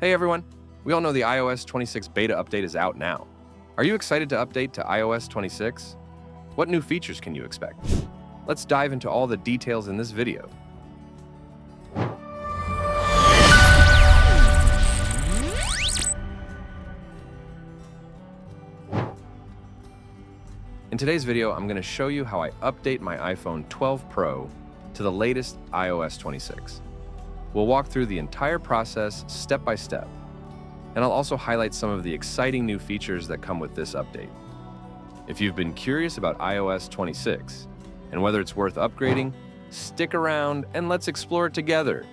Hey everyone! We all know the iOS 26 beta update is out now. Are you excited to update to iOS 26? What new features can you expect? Let's dive into all the details in this video. In today's video, I'm going to show you how I update my iPhone 12 Pro to the latest iOS 26. We'll walk through the entire process step by step, and I'll also highlight some of the exciting new features that come with this update. If you've been curious about iOS 26 and whether it's worth upgrading, stick around and let's explore it together.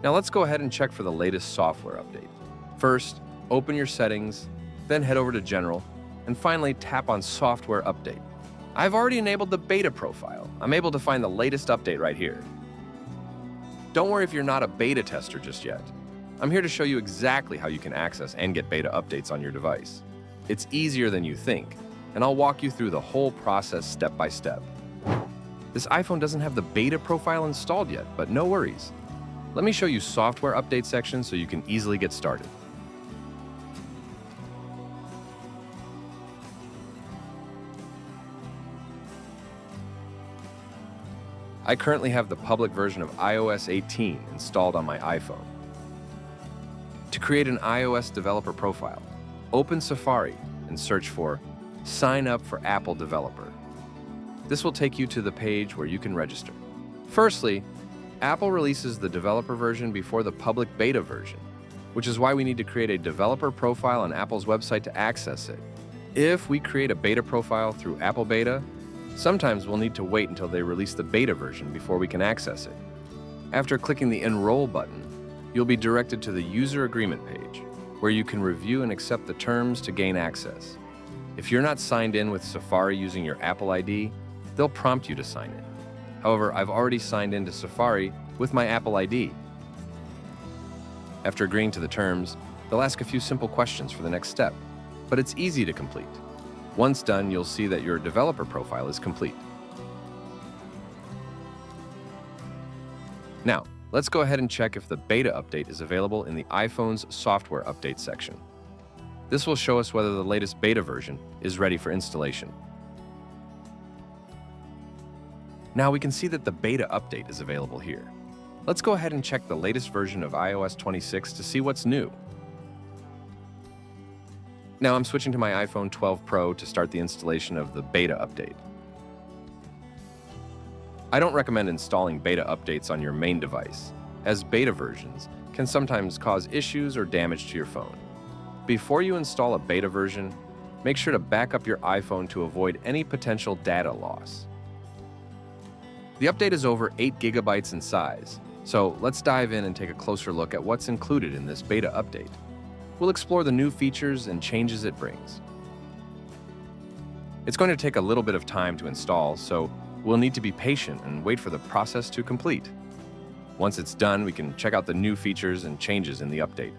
Now let's go ahead and check for the latest software update. First, open your settings, then head over to General, and finally tap on Software Update. I've already enabled the beta profile. I'm able to find the latest update right here. Don't worry if you're not a beta tester just yet. I'm here to show you exactly how you can access and get beta updates on your device. It's easier than you think, and I'll walk you through the whole process step by step. This iPhone doesn't have the beta profile installed yet, but no worries. Let me show you Software Update section so you can easily get started. I currently have the public version of iOS 18 installed on my iPhone. To create an iOS developer profile, open Safari and search for Sign Up for Apple Developer. This will take you to the page where you can register. Firstly, Apple releases the developer version before the public beta version, which is why we need to create a developer profile on Apple's website to access it. If we create a beta profile through Apple Beta, sometimes we'll need to wait until they release the beta version before we can access it. After clicking the Enroll button, you'll be directed to the User Agreement page, where you can review and accept the terms to gain access. If you're not signed in with Safari using your Apple ID, they'll prompt you to sign in. However, I've already signed into Safari with my Apple ID. After agreeing to the terms, they'll ask a few simple questions for the next step, but it's easy to complete. Once done, you'll see that your developer profile is complete. Now, let's go ahead and check if the beta update is available in the iPhone's Software Update section. This will show us whether the latest beta version is ready for installation. Now we can see that the beta update is available here. Let's go ahead and check the latest version of iOS 26 to see what's new. Now I'm switching to my iPhone 12 Pro to start the installation of the beta update. I don't recommend installing beta updates on your main device, as beta versions can sometimes cause issues or damage to your phone. Before you install a beta version, make sure to back up your iPhone to avoid any potential data loss. The update is over 8 gigabytes in size, so let's dive in and take a closer look at what's included in this beta update. We'll explore the new features and changes it brings. It's going to take a little bit of time to install, so we'll need to be patient and wait for the process to complete. Once it's done, we can check out the new features and changes in the update.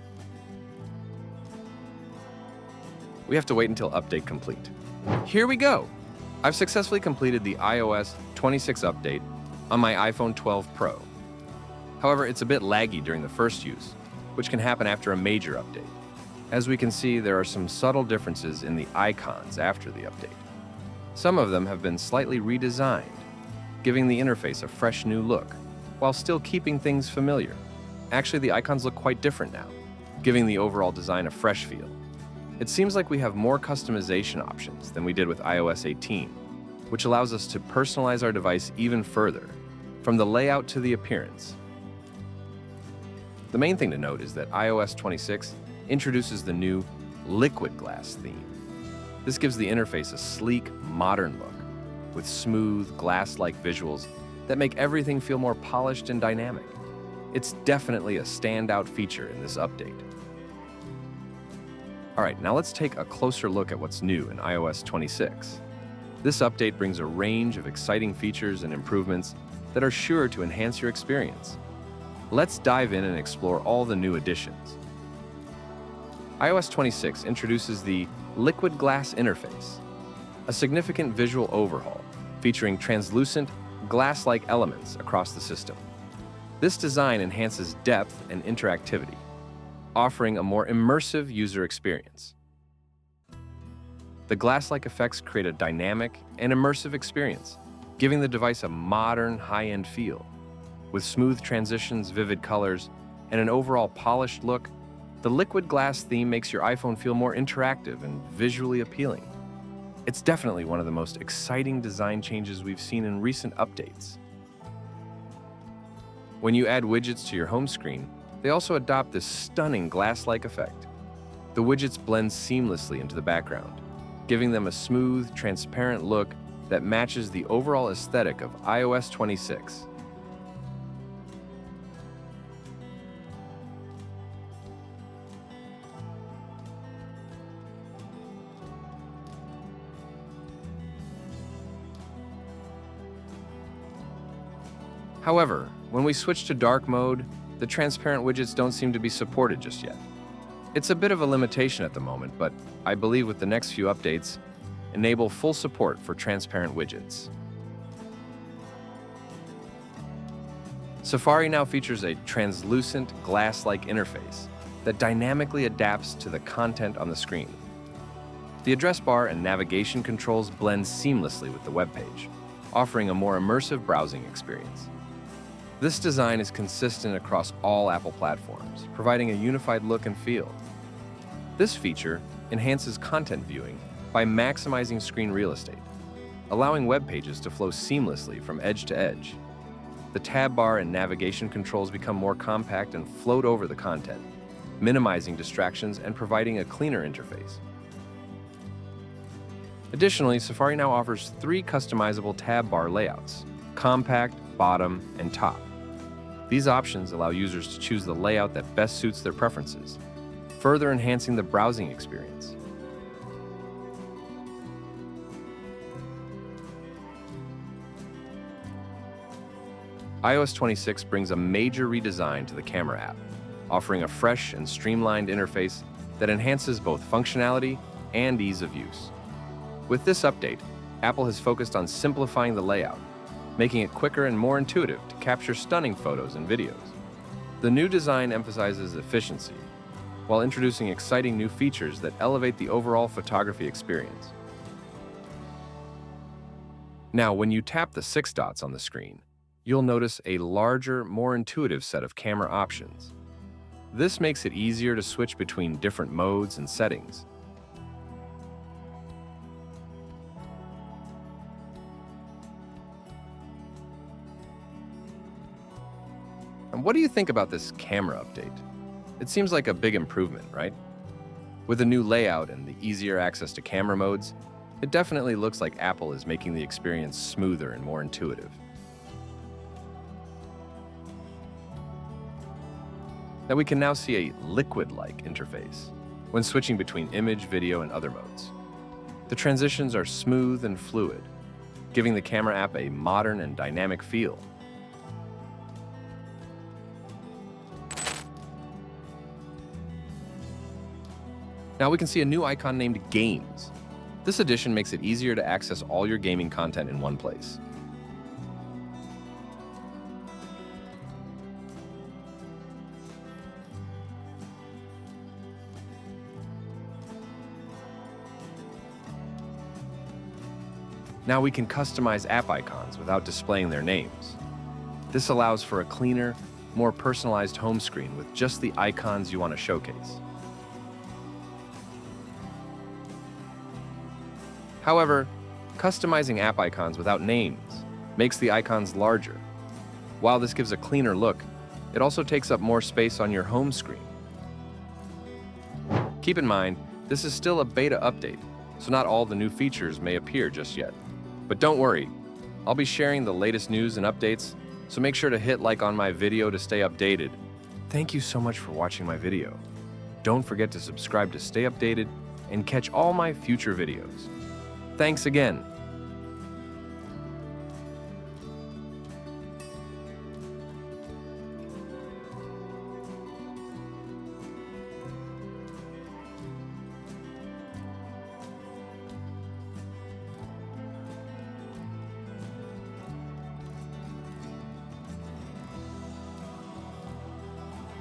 We have to wait until update complete. Here we go! I've successfully completed the iOS 26 update on my iPhone 12 Pro. However, it's a bit laggy during the first use, which can happen after a major update. As we can see, there are some subtle differences in the icons after the update. Some of them have been slightly redesigned, giving the interface a fresh new look, while still keeping things familiar. Actually, the icons look quite different now, giving the overall design a fresh feel. It seems like we have more customization options than we did with iOS 18, which allows us to personalize our device even further, from the layout to the appearance. The main thing to note is that iOS 26 introduces the new liquid glass theme. This gives the interface a sleek, modern look, with smooth, glass-like visuals that make everything feel more polished and dynamic. It's definitely a standout feature in this update. All right, now let's take a closer look at what's new in iOS 26. This update brings a range of exciting features and improvements that are sure to enhance your experience. Let's dive in and explore all the new additions. iOS 26 introduces the liquid glass interface, a significant visual overhaul featuring translucent, glass-like elements across the system. This design enhances depth and interactivity. offering a more immersive user experience. The glass-like effects create a dynamic and immersive experience, giving the device a modern, high-end feel. With smooth transitions, vivid colors, and an overall polished look, the liquid glass theme makes your iPhone feel more interactive and visually appealing. It's definitely one of the most exciting design changes we've seen in recent updates. When you add widgets to your home screen, they also adopt this stunning glass-like effect. The widgets blend seamlessly into the background, giving them a smooth, transparent look that matches the overall aesthetic of iOS 26. However, when we switch to dark mode, the transparent widgets don't seem to be supported just yet. It's a bit of a limitation at the moment, but I believe with the next few updates, enable full support for transparent widgets. Safari now features a translucent, glass-like interface that dynamically adapts to the content on the screen. The address bar and navigation controls blend seamlessly with the web page, offering a more immersive browsing experience. This design is consistent across all Apple platforms, providing a unified look and feel. This feature enhances content viewing by maximizing screen real estate, allowing web pages to flow seamlessly from edge to edge. The tab bar and navigation controls become more compact and float over the content, minimizing distractions and providing a cleaner interface. Additionally, Safari now offers 3 customizable tab bar layouts: compact, bottom, and top. These options allow users to choose the layout that best suits their preferences, further enhancing the browsing experience. iOS 26 brings a major redesign to the camera app, offering a fresh and streamlined interface that enhances both functionality and ease of use. With this update, Apple has focused on simplifying the layout, making it quicker and more intuitive to capture stunning photos and videos. The new design emphasizes efficiency, while introducing exciting new features that elevate the overall photography experience. Now, when you tap the 6 dots on the screen, you'll notice a larger, more intuitive set of camera options. This makes it easier to switch between different modes and settings. And what do you think about this camera update? It seems like a big improvement, right? With the new layout and the easier access to camera modes, it definitely looks like Apple is making the experience smoother and more intuitive. Now we can now see a liquid-like interface when switching between image, video, and other modes. The transitions are smooth and fluid, giving the camera app a modern and dynamic feel. Now we can see a new icon named Games. This addition makes it easier to access all your gaming content in one place. Now we can customize app icons without displaying their names. This allows for a cleaner, more personalized home screen with just the icons you want to showcase. However, customizing app icons without names makes the icons larger. While this gives a cleaner look, it also takes up more space on your home screen. Keep in mind, this is still a beta update, so not all the new features may appear just yet. But don't worry, I'll be sharing the latest news and updates, so make sure to hit like on my video to stay updated. Thank you so much for watching my video. Don't forget to subscribe to stay updated and catch all my future videos. Thanks again.